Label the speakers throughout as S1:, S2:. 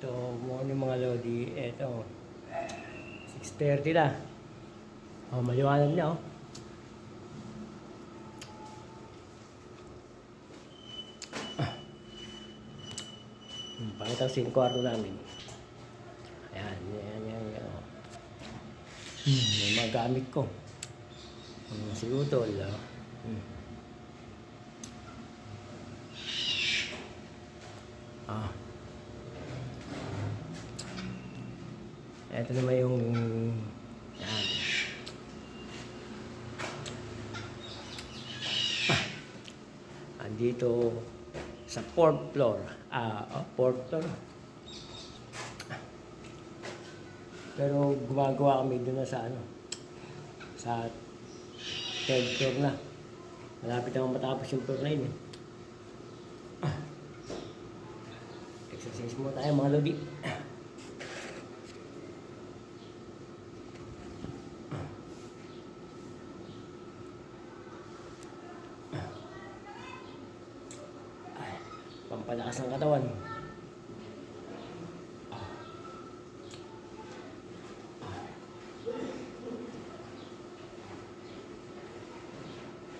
S1: Morning mga lodi. Ito, 6:30 na. Oh, maliwanag na oh. Pakita ko sa kwarto namin. Ayan, yan. Oh. May mga gamit ko. Si Utol. Oh. Ah. Ito naman yung yan. Andito sa fourth floor. Fourth floor. Pero gumagawa kami doon na sa sa third floor na. Malapit na matapos yung floor na yun eh. Exercise mo tayo mga lodi. Pampalakas ng katawan.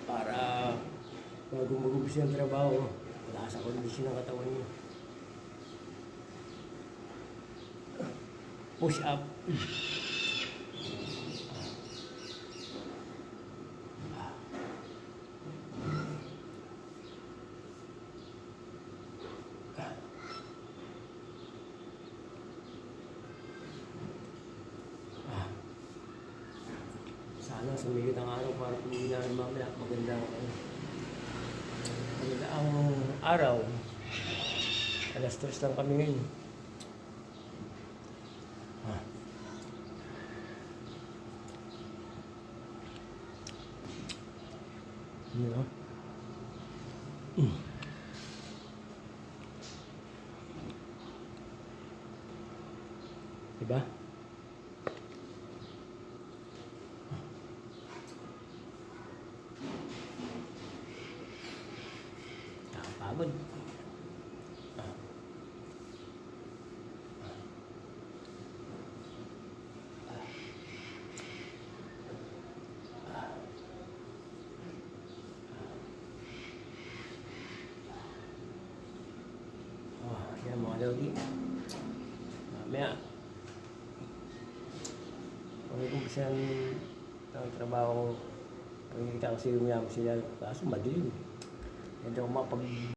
S1: Para bago mag-umpisa yung trabaho, malakas ang kondisyon ng katawan niyo. Push up. Sana sumigit ang araw para pumili na mamaya. Maganda ang araw. Alas 3 lang kami ngayon. You know? Diba? Nakapagod. Yan mga lodi. Mamaya pag-umpisa ng trabaho, pagkikita ko sila sila kaso madilim. Hindi ako mapag